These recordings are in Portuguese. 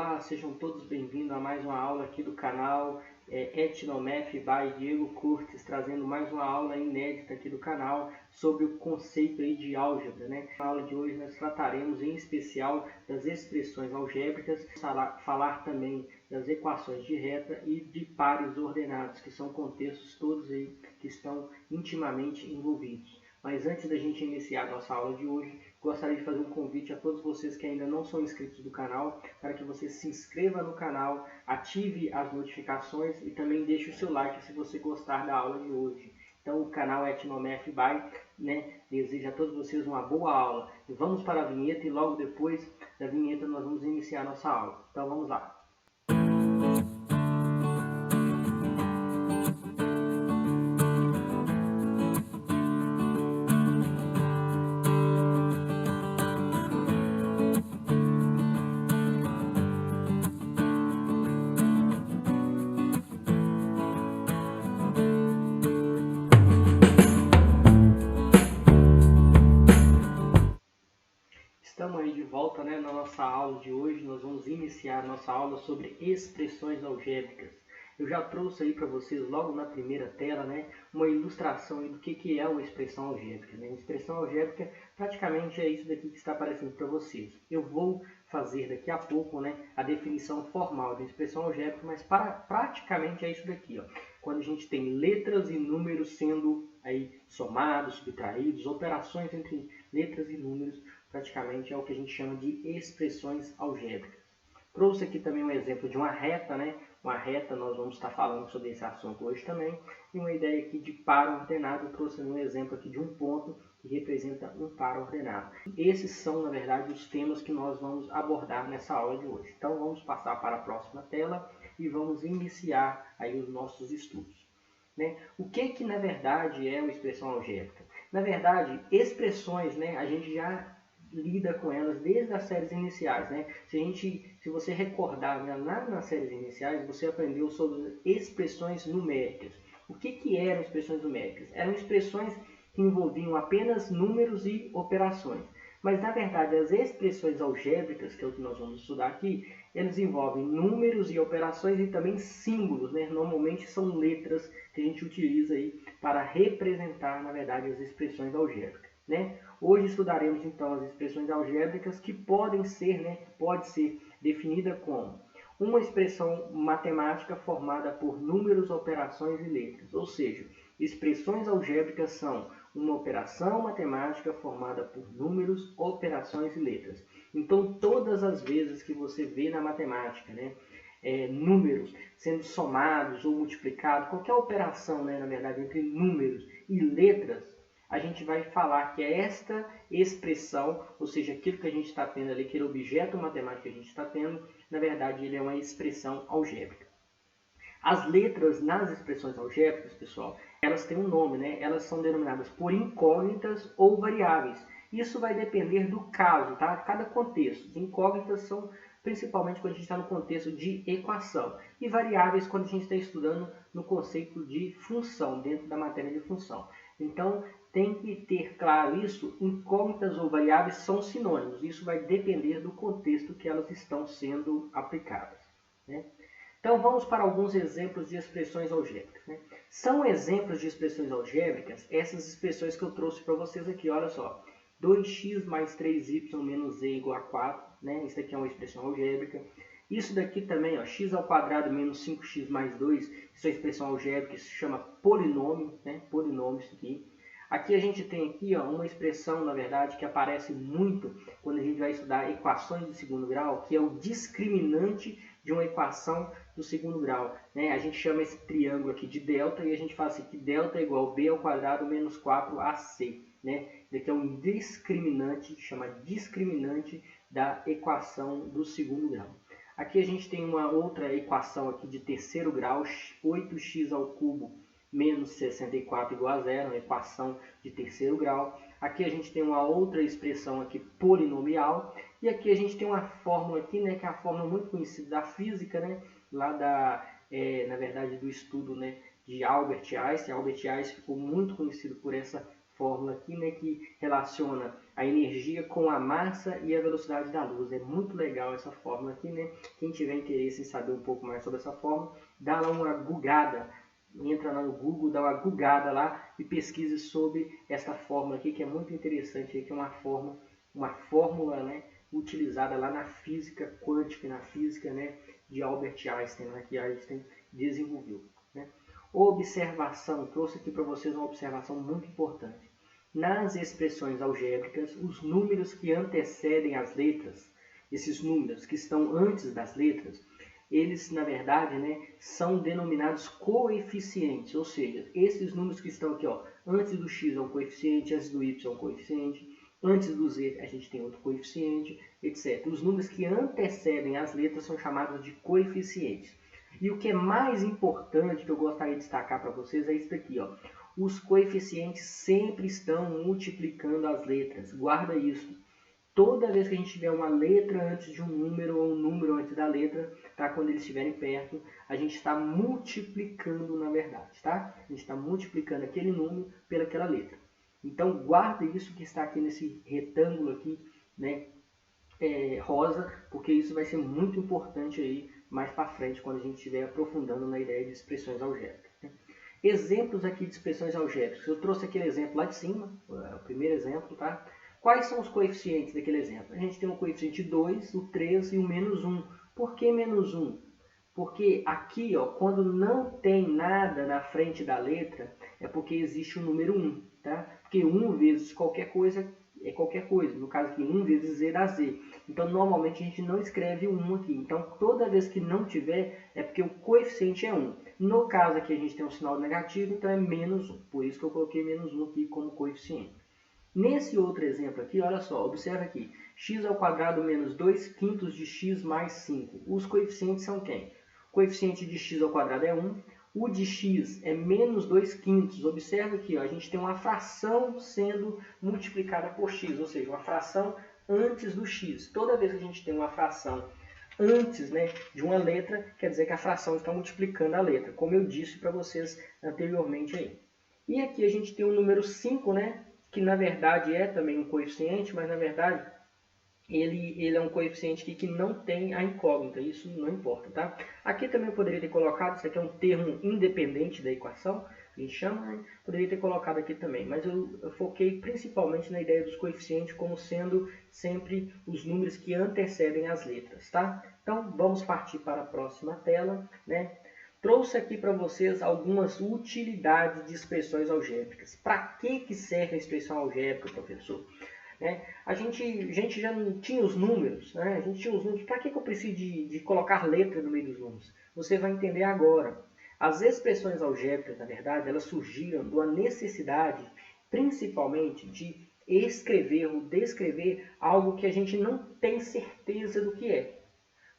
Olá, sejam todos bem-vindos a mais uma aula aqui do canal Etnomath by Diego Curtis, trazendo mais uma aula inédita aqui do canal sobre o conceito aí de álgebra, né? Na aula de hoje nós trataremos em especial das expressões algébricas, falar também das equações de reta e de pares ordenados, que são contextos todos aí que estão intimamente envolvidos. Mas antes da gente iniciar a nossa aula de hoje, gostaria de fazer um convite a todos vocês que ainda não são inscritos do canal, para que você se inscreva no canal, ative as notificações e também deixe o seu like se você gostar da aula de hoje. Então o canal Etnomath by, deseja a todos vocês uma boa aula. E vamos para a vinheta e logo depois da vinheta nós vamos iniciar a nossa aula. Então vamos lá. Estamos aí de volta, na nossa aula de hoje. Nós vamos iniciar a nossa aula sobre expressões algébricas. Eu já trouxe aí para vocês logo na primeira tela, uma ilustração aí do que é uma expressão algébrica. Uma expressão algébrica praticamente é isso daqui que está aparecendo para vocês. Eu vou fazer daqui a pouco a definição formal da expressão algébrica, mas praticamente é isso daqui. Quando a gente tem letras e números sendo aí somados, subtraídos, operações entre letras e números, praticamente é o que a gente chama de expressões algébricas. Trouxe aqui também um exemplo de uma reta, Uma reta, nós vamos estar falando sobre esse assunto hoje também. E uma ideia aqui de par ordenado, trouxe um exemplo aqui de um ponto que representa um par ordenado. Esses são, na verdade, os temas que nós vamos abordar nessa aula de hoje. Então vamos passar para a próxima tela e vamos iniciar aí os nossos estudos. O que na verdade é uma expressão algébrica? Na verdade, expressões, a gente já lida com elas desde as séries iniciais, Se você recordar, lá nas séries iniciais, você aprendeu sobre expressões numéricas. O que eram expressões numéricas? Eram expressões que envolviam apenas números e operações. Mas, na verdade, as expressões algébricas, que é o que nós vamos estudar aqui, elas envolvem números e operações e também símbolos, Normalmente são letras que a gente utiliza aí para representar, na verdade, as expressões algébricas. Hoje estudaremos então as expressões algébricas que pode ser definida como uma expressão matemática formada por números, operações e letras. Ou seja, expressões algébricas são uma operação matemática formada por números, operações e letras. Então, todas as vezes que você vê na matemática, números sendo somados ou multiplicados, qualquer operação, na verdade, entre números e letras, a gente vai falar que é esta expressão, ou seja, aquilo que a gente está tendo ali, aquele objeto matemático que a gente está tendo, na verdade, ele é uma expressão algébrica. As letras nas expressões algébricas, pessoal, elas têm um nome, Elas são denominadas por incógnitas ou variáveis. Isso vai depender do caso, tá? Cada contexto. As incógnitas são principalmente quando a gente está no contexto de equação. E variáveis quando a gente está estudando no conceito de função, dentro da matéria de função. Então, tem que ter claro isso, incógnitas ou variáveis são sinônimos. Isso vai depender do contexto que elas estão sendo aplicadas. Então, vamos para alguns exemplos de expressões algébricas. São exemplos de expressões algébricas essas expressões que eu trouxe para vocês aqui. Olha só, 2x mais 3y menos z igual a 4. Isso aqui é uma expressão algébrica. Isso daqui também, x ao quadrado menos 5x mais 2, isso é uma expressão algébrica que se chama polinômio. Polinômio isso aqui. Aqui a gente tem aqui uma expressão, na verdade, que aparece muito quando a gente vai estudar equações de segundo grau, que é o discriminante de uma equação do segundo grau. A gente chama esse triângulo aqui de delta e a gente fala assim que delta é igual a b ao quadrado menos 4ac. Isso aqui é um discriminante, chama discriminante da equação do segundo grau. Aqui a gente tem uma outra equação aqui de terceiro grau, 8x ao cubo menos 64 igual a zero, uma equação de terceiro grau. Aqui a gente tem uma outra expressão aqui polinomial. E aqui a gente tem uma fórmula aqui, que é a fórmula muito conhecida da física, lá na verdade, do estudo, de Albert Einstein. Albert Einstein ficou muito conhecido por essa fórmula aqui, que relaciona a energia com a massa e a velocidade da luz. É muito legal essa fórmula aqui, né? Quem tiver interesse em saber um pouco mais sobre essa fórmula, dá lá uma googada, entra lá no Google, dá uma googada lá e pesquise sobre essa fórmula aqui, que é muito interessante, que é uma fórmula, né, utilizada lá na física quântica, na física, né, de Albert Einstein, né, que Einstein desenvolveu, né. Observação, trouxe aqui para vocês uma observação muito importante. Nas expressões algébricas, os números que antecedem as letras, esses números que estão antes das letras, eles, na verdade, né, são denominados coeficientes, ou seja, esses números que estão aqui, ó, antes do x é um coeficiente, antes do y é um coeficiente, antes do z a gente tem outro coeficiente, etc. Os números que antecedem as letras são chamados de coeficientes. E o que é mais importante que eu gostaria de destacar para vocês é isso daqui, ó. Os coeficientes sempre estão multiplicando as letras. Guarda isso. Toda vez que a gente tiver uma letra antes de um número ou um número antes da letra, tá? Quando eles estiverem perto, a gente está multiplicando na verdade, tá? A gente está multiplicando aquele número pelaquela letra. Então guarda isso que está aqui nesse retângulo aqui, né? Rosa, porque isso vai ser muito importante aí mais para frente quando a gente estiver aprofundando na ideia de expressões algébricas. Né? Exemplos aqui de expressões algébricas. Eu trouxe aquele exemplo lá de cima, o primeiro exemplo, tá? Quais são os coeficientes daquele exemplo? A gente tem o coeficiente 2, o 3 e o menos 1. Por que menos 1? Porque aqui, ó, quando não tem nada na frente da letra, é porque existe o número 1. Tá? Porque 1 vezes qualquer coisa é qualquer coisa. No caso aqui, 1 vezes z dá z. Então, normalmente, a gente não escreve o 1 aqui. Então, toda vez que não tiver, é porque o coeficiente é 1. No caso aqui, a gente tem um sinal negativo, então é menos 1. Por isso que eu coloquei menos 1 aqui como coeficiente. Nesse outro exemplo aqui, olha só, observa aqui. X ao quadrado menos 2 quintos de x mais 5. Os coeficientes são quem? O coeficiente de x ao quadrado é 1. O de x é menos 2 quintos. Observa aqui, ó, a gente tem uma fração sendo multiplicada por x, ou seja, uma fração antes do x. Toda vez que a gente tem uma fração antes, né, de uma letra, quer dizer que a fração está multiplicando a letra, como eu disse para vocês anteriormente aí. E aqui a gente tem o número 5, né, que na verdade é também um coeficiente, mas na verdade ele é um coeficiente que não tem a incógnita, isso não importa, tá? Aqui também eu poderia ter colocado, isso aqui é um termo independente da equação, a gente chama, né? Poderia ter colocado aqui também, mas eu foquei principalmente na ideia dos coeficientes como sendo sempre os números que antecedem as letras, tá? Então vamos partir para a próxima tela, né? Trouxe aqui para vocês algumas utilidades de expressões algébricas. Para que serve a expressão algébrica, professor? A gente já não tinha os números, né? A gente tinha os números. Para que eu preciso de colocar letra no meio dos números? Você vai entender agora. As expressões algébricas, na verdade, elas surgiram de uma necessidade, principalmente, de escrever ou descrever algo que a gente não tem certeza do que é.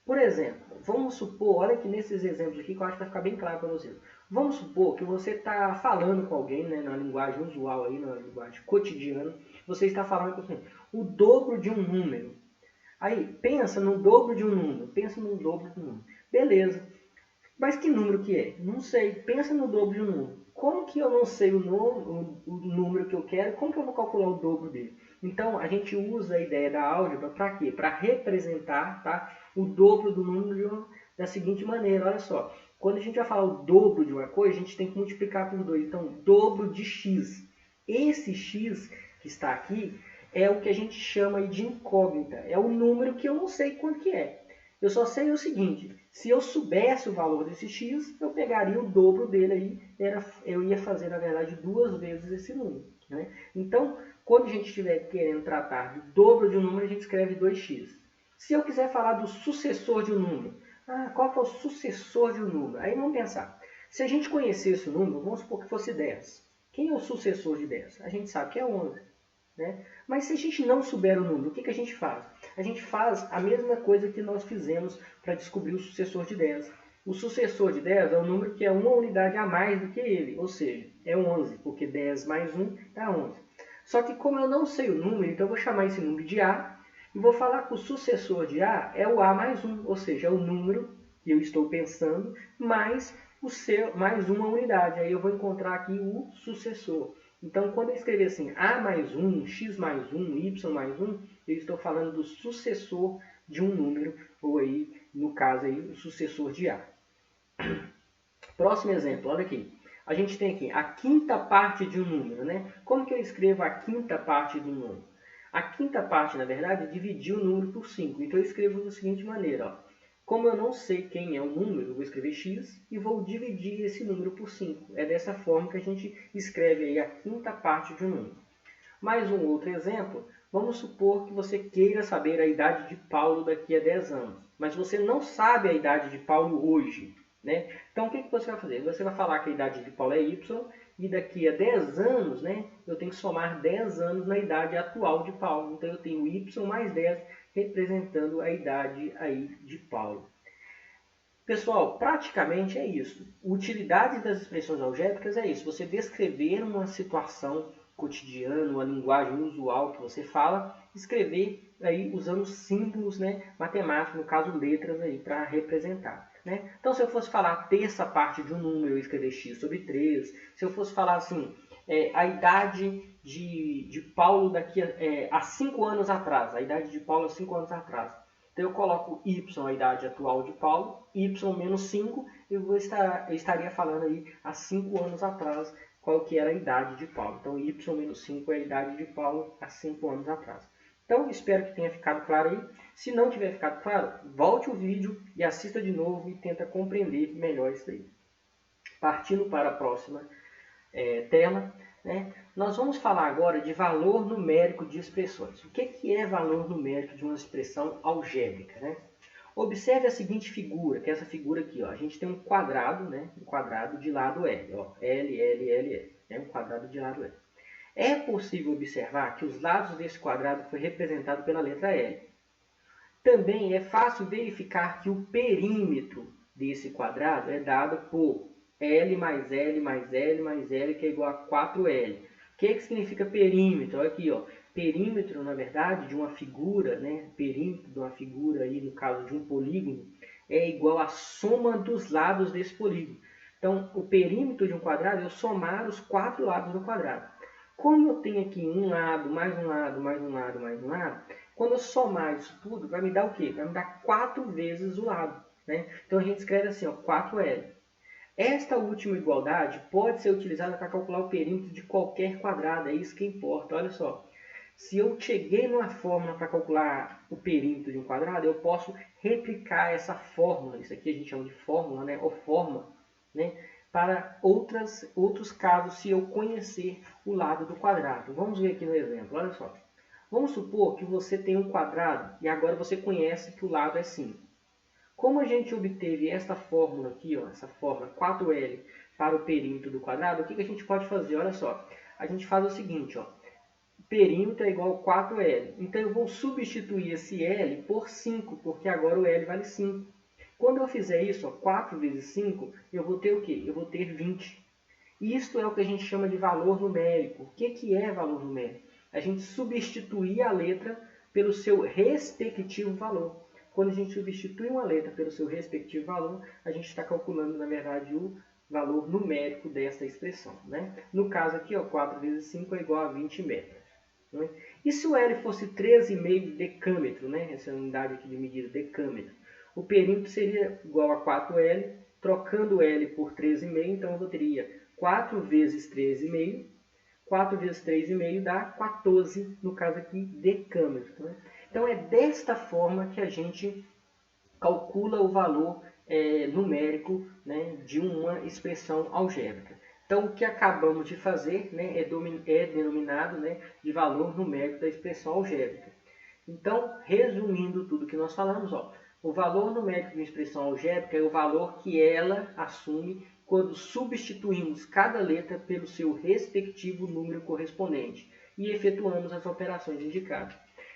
Por exemplo, vamos supor, olha aqui nesses exemplos aqui que eu acho que vai ficar bem claro para vocês. Vamos supor que você está falando com alguém, né, na linguagem usual, aí, na linguagem cotidiana, você está falando com assim, o dobro de um número. Aí, pensa no dobro de um número, pensa no dobro de um número. Beleza, mas que número que é? Não sei, pensa no dobro de um número. Como que eu não sei o número que eu quero? Como que eu vou calcular o dobro dele? Então, a gente usa a ideia da álgebra para quê? Para representar, tá, o dobro do número da seguinte maneira. Olha só, quando a gente vai falar o dobro de uma coisa, a gente tem que multiplicar por 2. Então, dobro de x. Esse x que está aqui é o que a gente chama de incógnita. É o número que eu não sei quanto que é. Eu só sei o seguinte, se eu soubesse o valor desse x, eu pegaria o dobro dele aí, eu ia fazer, na verdade, 2 vezes esse número. Né? Então, quando a gente estiver querendo tratar do dobro de um número, a gente escreve 2x. Se eu quiser falar do sucessor de um número, qual que é o sucessor de um número? Aí vamos pensar, se a gente conhecesse o número, vamos supor que fosse 10. Quem é o sucessor de 10? A gente sabe que é 11. Né? Mas se a gente não souber o número, o que a gente faz? A gente faz a mesma coisa que nós fizemos para descobrir o sucessor de 10. O sucessor de 10 é o número que é uma unidade a mais do que ele, ou seja, é 11, porque 10 mais 1 dá 11. Só que como eu não sei o número, então eu vou chamar esse número de A e vou falar que o sucessor de A é o A mais 1, ou seja, é o número que eu estou pensando mais uma unidade. Aí eu vou encontrar aqui o sucessor. Então, quando eu escrever assim, A mais 1, X mais 1, Y mais 1, eu estou falando do sucessor de um número, ou aí, no caso, aí, o sucessor de A. Próximo exemplo, olha aqui. A gente tem aqui a quinta parte de um número, né? Como que eu escrevo a quinta parte de um número? A quinta parte, na verdade, é dividir o número por 5. Então, eu escrevo da seguinte maneira, ó. Como eu não sei quem é o número, eu vou escrever x e vou dividir esse número por 5. É dessa forma que a gente escreve aí a quinta parte de um número. Mais um outro exemplo, vamos supor que você queira saber a idade de Paulo daqui a 10 anos, mas você não sabe a idade de Paulo hoje, né? Então, o que você vai fazer? Você vai falar que a idade de Paulo é y, e daqui a 10 anos, né, eu tenho que somar 10 anos na idade atual de Paulo. Então, eu tenho y mais 10 representando a idade aí de Paulo. Pessoal, praticamente é isso. Utilidade das expressões algébricas é isso. Você descrever uma situação cotidiana, uma linguagem usual que você fala, escrever aí usando símbolos, né, matemáticos, no caso letras aí para representar, né? Então, se eu fosse falar a terça parte de um número, eu escrever x sobre 3. Se eu fosse falar assim, a idade de Paulo daqui a 5 anos atrás, a idade de Paulo há 5 anos atrás. Então eu coloco y, a idade atual de Paulo, y menos 5, eu estaria falando aí há 5 anos atrás qual que era a idade de Paulo. Então y menos 5 é a idade de Paulo há 5 anos atrás. Então espero que tenha ficado claro aí. Se não tiver ficado claro, volte o vídeo e assista de novo e tenta compreender melhor isso aí. Partindo para a próxima tela, né? Nós vamos falar agora de valor numérico de expressões. O que é valor numérico de uma expressão algébrica, né? Observe a seguinte figura, que é essa figura aqui, ó. A gente tem um quadrado, né? Um quadrado de lado L, ó. L, L, L, L. É um quadrado de lado L. É possível observar que os lados desse quadrado foi representado pela letra L. Também é fácil verificar que o perímetro desse quadrado é dado por L mais L mais L mais L, que é igual a 4L. O que significa perímetro? Olha aqui, ó. Perímetro, na verdade, de uma figura, né? Perímetro de uma figura, aí, no caso de um polígono, é igual à soma dos lados desse polígono. Então, o perímetro de um quadrado é eu somar os 4 lados do quadrado. Como eu tenho aqui um lado, mais um lado, mais um lado, mais um lado, quando eu somar isso tudo, vai me dar o quê? Vai me dar 4 vezes o lado, né? Então, a gente escreve assim, ó, 4L. Esta última igualdade pode ser utilizada para calcular o perímetro de qualquer quadrado, é isso que importa. Olha só, se eu cheguei numa fórmula para calcular o perímetro de um quadrado, eu posso replicar essa fórmula, isso aqui a gente chama de fórmula, né, ou forma, né, para outros casos, se eu conhecer o lado do quadrado. Vamos ver aqui no exemplo, olha só. Vamos supor que você tem um quadrado e agora você conhece que o lado é 5. Como a gente obteve esta fórmula aqui, ó, essa fórmula 4L para o perímetro do quadrado, o que a gente pode fazer? Olha só, a gente faz o seguinte, ó, perímetro é igual a 4L. Então eu vou substituir esse L por 5, porque agora o L vale 5. Quando eu fizer isso, ó, 4 vezes 5, eu vou ter o quê? Eu vou ter 20. Isto é o que a gente chama de valor numérico. O que é valor numérico? A gente substituir a letra pelo seu respectivo valor. Quando a gente substitui uma letra pelo seu respectivo valor, a gente está calculando, na verdade, o valor numérico dessa expressão, né? No caso aqui, ó, 4 vezes 5 é igual a 20 metros. Né? E se o L fosse 13,5 decâmetro, né? Essa unidade aqui de medida, decâmetro, o perímetro seria igual a 4L, trocando L por 13,5, então eu teria 4 vezes 13,5, 4 vezes 3,5 dá 14, no caso aqui, decâmetro. Né? Então, é desta forma que a gente calcula o valor numérico, né, de uma expressão algébrica. Então, o que acabamos de fazer, né, é denominado, né, de valor numérico da expressão algébrica. Então, resumindo tudo que nós falamos, ó, o valor numérico de uma expressão algébrica é o valor que ela assume quando substituímos cada letra pelo seu respectivo número correspondente e efetuamos as operações indicadas.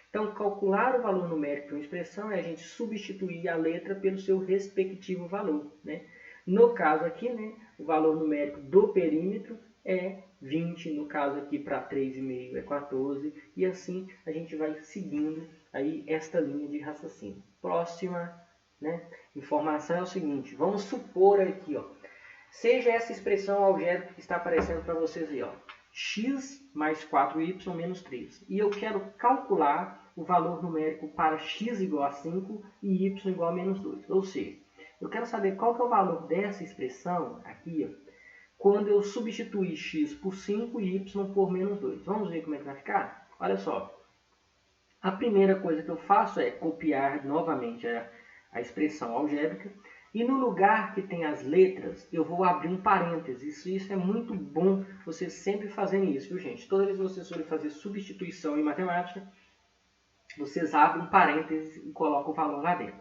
Então, calcular o valor numérico de uma expressão é a gente substituir a letra pelo seu respectivo valor, né? No caso aqui, né, o valor numérico do perímetro é 20, no caso aqui para 3,5 é 14, e assim a gente vai seguindo aí esta linha de raciocínio. Próxima, né, informação é o seguinte, vamos supor aqui, ó, seja essa expressão algébrica que está aparecendo para vocês aí, ó, x mais 4y menos 3. E eu quero calcular o valor numérico para x igual a 5 e y igual a menos 2. Ou seja, eu quero saber qual que é o valor dessa expressão aqui, ó, quando eu substituir x por 5 e y por menos 2. Vamos ver como é que vai ficar? Olha só. A primeira coisa que eu faço é copiar novamente a expressão algébrica. E no lugar que tem as letras, eu vou abrir um parênteses. Isso é muito bom vocês sempre fazerem isso, viu, gente? Toda vez que vocês forem fazer substituição em matemática, vocês abrem um parênteses e colocam o valor lá dentro.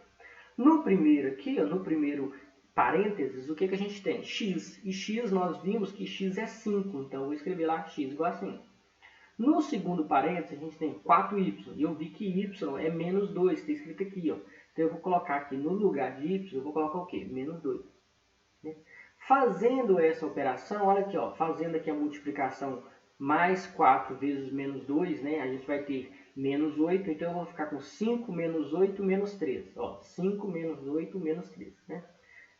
No primeiro aqui, ó, no primeiro parênteses, o que a gente tem? X. E x nós vimos que x é 5. Então, eu vou escrever lá x igual a 5. No segundo parênteses, a gente tem 4y. E eu vi que y é menos 2, está escrito aqui, ó. Então, eu vou colocar aqui no lugar de y, eu vou colocar o quê? Menos 2. Fazendo essa operação, olha aqui, ó, fazendo aqui a multiplicação mais 4 vezes menos 2, né? A gente vai ter menos 8, então eu vou ficar com 5 menos 8 menos 3. Ó, 5 menos 8 menos 3, né?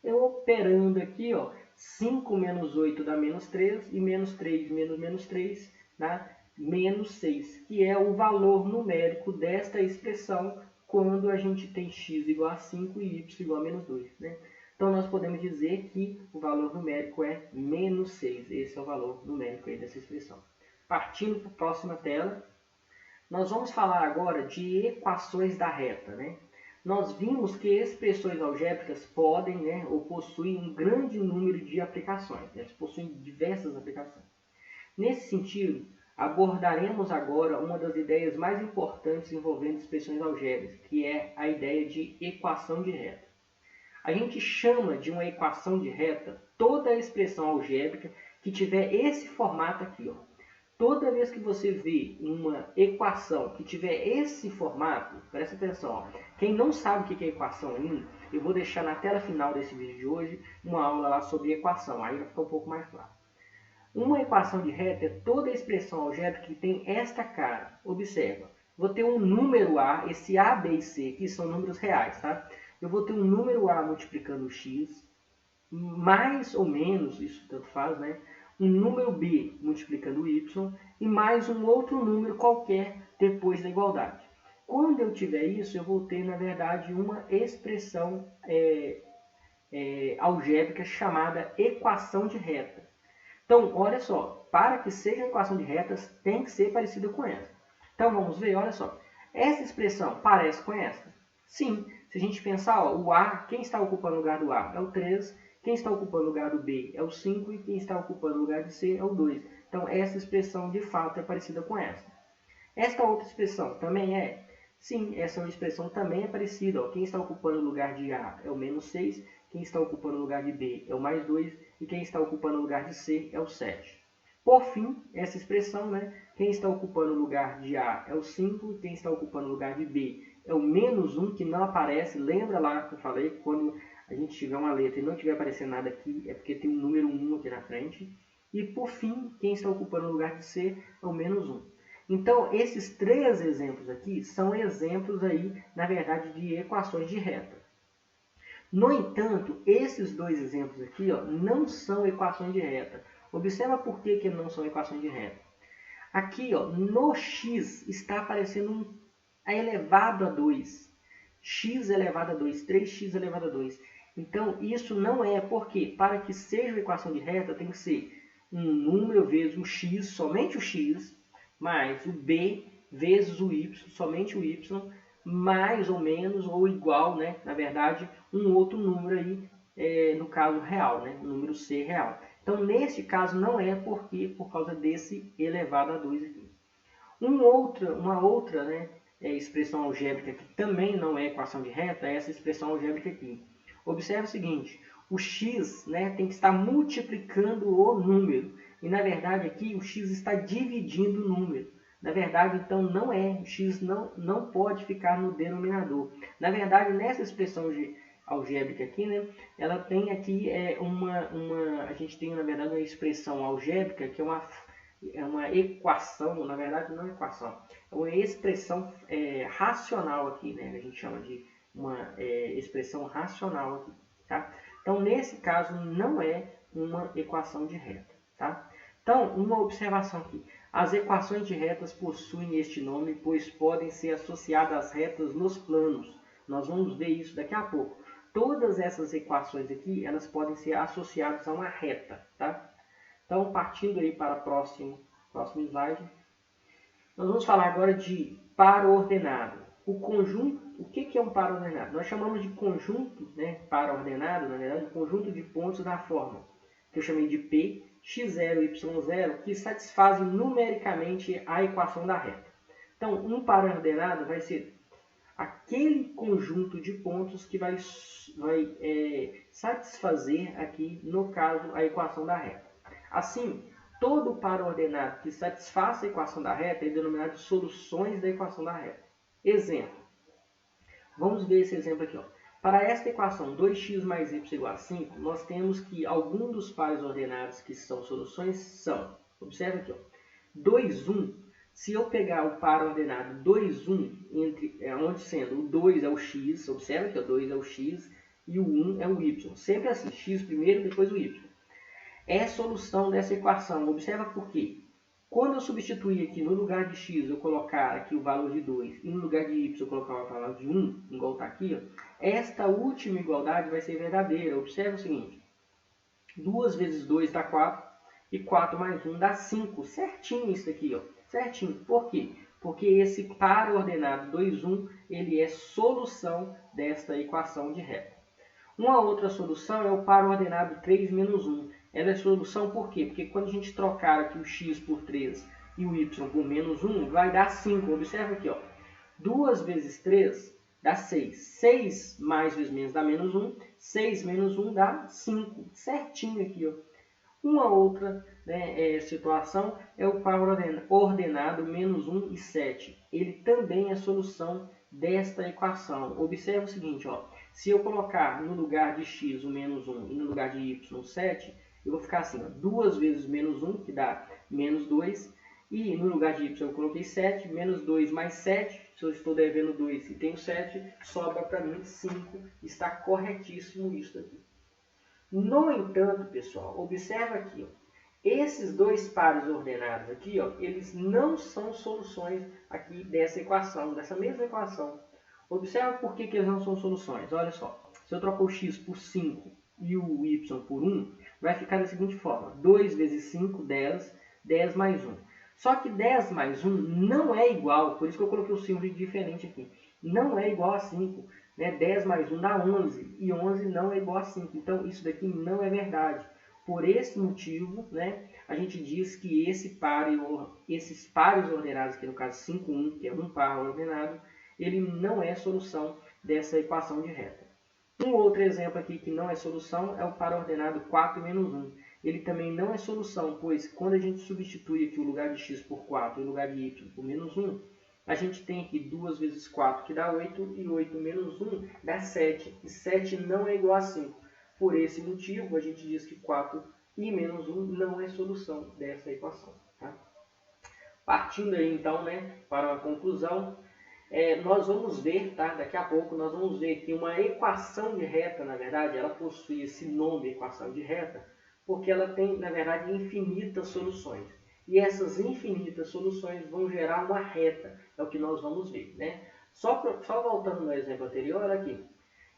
Eu operando aqui, ó, 5 menos 8 dá menos 3, e menos 3 menos menos 3 dá menos 6, que é o valor numérico desta expressão quando a gente tem x igual a 5 e y igual a menos 2, né? Então, nós podemos dizer que o valor numérico é menos 6. Esse é o valor numérico aí dessa expressão. Partindo para a próxima tela, nós vamos falar agora de equações da reta, né? Nós vimos que expressões algébricas podem, né, ou possuem um grande número de aplicações. Elas possuem diversas aplicações. Nesse sentido, abordaremos agora uma das ideias mais importantes envolvendo expressões algébricas, que é a ideia de equação de reta. A gente chama de uma equação de reta toda a expressão algébrica que tiver esse formato aqui, ó. Toda vez que você vê uma equação que tiver esse formato, presta atenção, ó. Quem não sabe o que é equação ainda, eu vou deixar na tela final desse vídeo de hoje uma aula lá sobre equação, aí vai ficar um pouco mais claro. Uma equação de reta é toda a expressão algébrica que tem esta cara. Observa, vou ter um número A, esse A, B e C aqui são números reais, tá? Eu vou ter um número A multiplicando x, mais ou menos, isso tanto faz, né? Um número B multiplicando y e mais um outro número qualquer depois da igualdade. Quando eu tiver isso, eu vou ter, na verdade, uma expressão algébrica chamada equação de reta. Então, olha só, para que seja uma equação de retas, tem que ser parecida com essa. Então, vamos ver, olha só. Essa expressão parece com essa? Sim. Se a gente pensar, ó, o A, quem está ocupando o lugar do A é o 3, quem está ocupando o lugar do B é o 5 e quem está ocupando o lugar de C é o 2. Então, essa expressão, de fato, é parecida com essa. Esta outra expressão também é? Sim, essa expressão também é parecida. Ó. Quem está ocupando o lugar de A é o menos 6, quem está ocupando o lugar de B é o mais 2 e quem está ocupando o lugar de C é o 7. Por fim, essa expressão, né? Quem está ocupando o lugar de A é o 5 e quem está ocupando o lugar de B é o menos 1, que não aparece. Lembra lá que eu falei que quando a gente tiver uma letra e não tiver aparecendo nada aqui, é porque tem um número 1 aqui na frente. E por fim, quem está ocupando o lugar de C é o menos 1. Então, esses três exemplos aqui são exemplos aí, na verdade, de equações de reta. No entanto, esses dois exemplos aqui, ó, não são equações de reta. Observa por que não são equações de reta. Aqui, ó, no x está aparecendo elevado a 2. X elevado a 2, 3x elevado a 2. Então, isso não é porque, para que seja uma equação de reta, tem que ser um número vezes o x, somente o x, mais o b vezes o y, somente o y, mais ou menos ou igual, né? Na verdade, um outro número aí, no caso real, né? O número c real. Então, nesse caso, não é por causa desse elevado a 2 aqui. Uma outra, né, expressão algébrica que também não é equação de reta é essa expressão algébrica aqui. Observe o seguinte, o x, né, tem que estar multiplicando o número. E, na verdade, aqui o x está dividindo o número. Na verdade, então, não é. O x não pode ficar no denominador. Na verdade, nessa expressão algébrica aqui, né, ela tem aqui a gente tem, na verdade, uma expressão algébrica que é uma equação, na verdade não é equação, é uma expressão racional aqui, né? A gente chama de uma expressão racional aqui, tá? Então, nesse caso, não é uma equação de reta, tá? Então, uma observação aqui. As equações de retas possuem este nome, pois podem ser associadas às retas nos planos. Nós vamos ver isso daqui a pouco. Todas essas equações aqui, elas podem ser associadas a uma reta, tá? Então, partindo aí para o próximo slide, nós vamos falar agora de par ordenado. O conjunto, o que é um par ordenado? Nós chamamos de conjunto, né, par ordenado, na verdade, um conjunto de pontos da forma, que eu chamei de P, x0 e y0, que satisfazem numericamente a equação da reta. Então, um par ordenado vai ser aquele conjunto de pontos que vai satisfazer aqui, no caso, a equação da reta. Assim, todo par ordenado que satisfaça a equação da reta é denominado de soluções da equação da reta. Exemplo. Vamos ver esse exemplo aqui. Ó. Para esta equação 2x mais y igual a 5, nós temos que algum dos pares ordenados que são soluções são, observa aqui, ó, 2, 1. Se eu pegar o par ordenado 2, 1, onde sendo o 2 é o x, observa que o 2 é o x e o 1 é o y. Sempre assim, x primeiro, depois o y. É solução dessa equação. Observa por quê. Quando eu substituir aqui no lugar de x, eu colocar aqui o valor de 2 e no lugar de y eu colocar o valor de 1, igual está aqui, ó, esta última igualdade vai ser verdadeira. Observa o seguinte. 2 vezes 2 dá 4 e 4 mais 1 dá 5. Certinho isso aqui, ó. Certinho. Por quê? Porque esse par ordenado 2, 1, ele é solução desta equação de reta. Uma outra solução é o par ordenado 3 menos 1. Ela é solução por quê? Porque quando a gente trocar aqui o x por 3 e o y por menos 1, vai dar 5. Observa aqui, ó. 2 vezes 3 dá 6. 6 mais vezes menos dá menos 1. 6 menos 1 dá 5. Certinho aqui, ó. Uma outra situação é o par ordenado menos 1 e 7. Ele também é solução desta equação. Observa o seguinte, ó. Se eu colocar no lugar de x o menos 1 e no lugar de y 7, eu vou ficar assim, ó, 2 vezes menos 1, que dá menos 2, e no lugar de y eu coloquei 7, menos 2 mais 7, se eu estou devendo 2 e tenho 7, sobra para mim 5, está corretíssimo isso aqui. No entanto, pessoal, observa aqui, ó, esses dois pares ordenados aqui, ó, eles não são soluções aqui dessa equação, dessa mesma equação. Observa por que eles não são soluções. Olha só, se eu trocar o x por 5 e o y por 1, vai ficar da seguinte forma. 2 vezes 5, 10, 10 mais 1. Só que 10 mais 1 não é igual, por isso que eu coloquei o símbolo diferente aqui. Não é igual a 5. Né? 10 mais 1 dá 11, e 11 não é igual a 5. Então, isso daqui não é verdade. Por esse motivo, né, a gente diz que esses pares ordenados, aqui no caso 5, 1, que é um par ordenado, ele não é solução dessa equação de reta. Um outro exemplo aqui que não é solução é o par ordenado 4 menos 1. Ele também não é solução, pois quando a gente substitui aqui o lugar de x por 4 e o lugar de y por menos 1, a gente tem aqui 2 vezes 4, que dá 8, e 8 menos 1 dá 7. E 7 não é igual a 5. Por esse motivo, a gente diz que 4 e menos 1 não é solução dessa equação. Tá? Partindo aí, então, né, para uma conclusão, nós vamos ver, tá? Daqui a pouco, nós vamos ver que uma equação de reta, na verdade, ela possui esse nome, equação de reta, porque ela tem, na verdade, infinitas soluções. E essas infinitas soluções vão gerar uma reta, é o que nós vamos ver, né? Só voltando no exemplo anterior, olha aqui.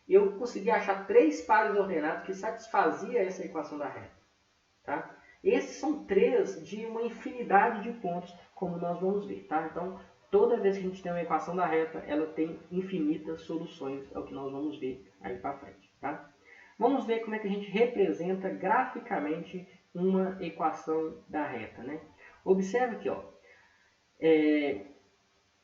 Eu consegui achar 3 pares ordenados que satisfaziam essa equação da reta. Tá? Esses são 3 de uma infinidade de pontos, como nós vamos ver. Tá? Então, toda vez que a gente tem uma equação da reta, ela tem infinitas soluções, é o que nós vamos ver aí para frente. Tá? Vamos ver como é que a gente representa graficamente uma equação da reta. Né? Observe aqui, ó,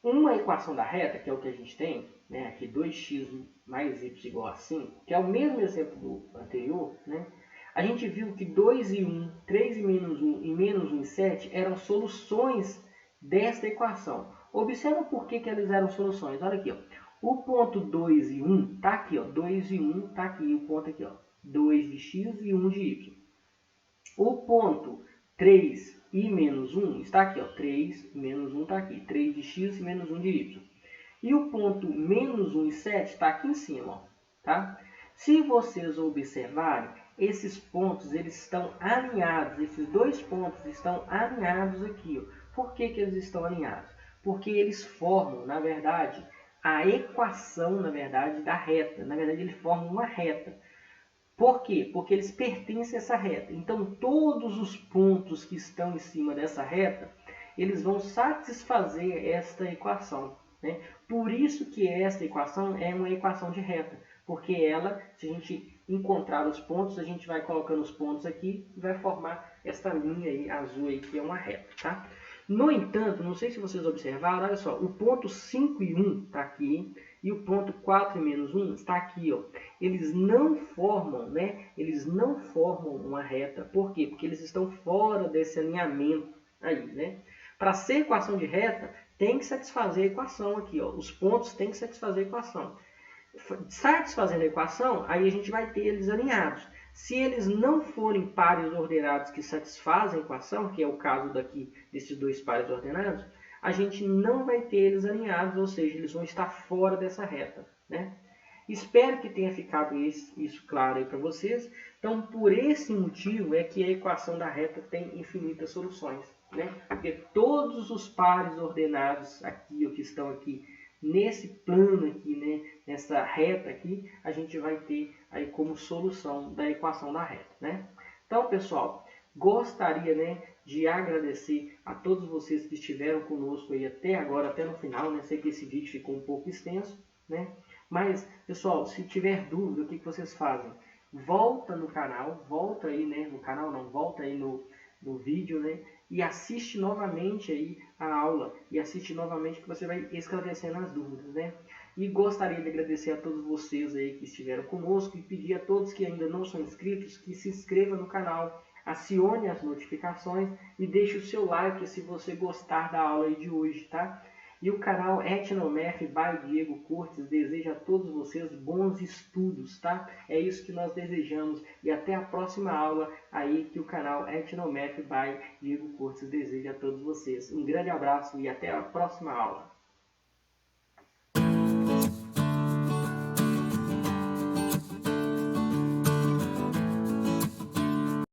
uma equação da reta, que é o que a gente tem, né, aqui 2x mais y igual a 5, que é o mesmo exemplo do anterior, né, a gente viu que 2 e 1, 3 e menos 1 e menos 1 e 7 eram soluções desta equação. Observa por que eles eram soluções. Olha aqui, ó. O ponto 2 e 1 está aqui, ó. 2 e 1 está aqui, o ponto aqui, ó. 2 de x e 1 de y. O ponto 3 e menos 1 está aqui, ó. 3 menos 1 está aqui. 3 de x e menos 1 de y. E o ponto menos 1 e 7 está aqui em cima, ó. Tá? Se vocês observarem, esses pontos eles estão alinhados, esses dois pontos estão alinhados aqui. Ó. Por que eles estão alinhados? Porque eles formam, na verdade, a equação, na verdade, da reta. Na verdade, eles formam uma reta. Por quê? Porque eles pertencem a essa reta. Então, todos os pontos que estão em cima dessa reta, eles vão satisfazer esta equação. Né? Por isso que esta equação é uma equação de reta. Porque ela, se a gente encontrar os pontos, a gente vai colocando os pontos aqui e vai formar esta linha aí, azul aí, que é uma reta. Tá? No entanto, não sei se vocês observaram, olha só, o ponto 5 e 1 está aqui e o ponto 4 e menos 1 está aqui. Ó. Eles não formam, né? Eles não formam uma reta. Por quê? Porque eles estão fora desse alinhamento aí, né? Para ser equação de reta, tem que satisfazer a equação aqui. Ó. Os pontos têm que satisfazer a equação. Satisfazendo a equação, aí a gente vai ter eles alinhados. Se eles não forem pares ordenados que satisfazem a equação, que é o caso daqui desses dois pares ordenados, a gente não vai ter eles alinhados, ou seja, eles vão estar fora dessa reta. Né? Espero que tenha ficado isso claro aí para vocês. Então, por esse motivo é que a equação da reta tem infinitas soluções. Né? Porque todos os pares ordenados aqui, ou que estão aqui, nesse plano aqui, né, nessa reta aqui, a gente vai ter aí como solução da equação da reta, né? Então, pessoal, gostaria, né, de agradecer a todos vocês que estiveram conosco aí até agora, até no final, né? Sei que esse vídeo ficou um pouco extenso, né? Mas, pessoal, se tiver dúvida, o que vocês fazem? Volta no canal, volta aí, né, no canal não, volta aí no vídeo, né? E assiste novamente aí a aula e assiste novamente que você vai esclarecendo as dúvidas, né? E gostaria de agradecer a todos vocês aí que estiveram conosco e pedir a todos que ainda não são inscritos que se inscrevam no canal, acione as notificações e deixe o seu like se você gostar da aula aí de hoje, tá? E o canal Etnomath by Diego Cortes deseja a todos vocês bons estudos, tá? É isso que nós desejamos e até a próxima aula aí que o canal Etnomath by Diego Cortes deseja a todos vocês. Um grande abraço e até a próxima aula.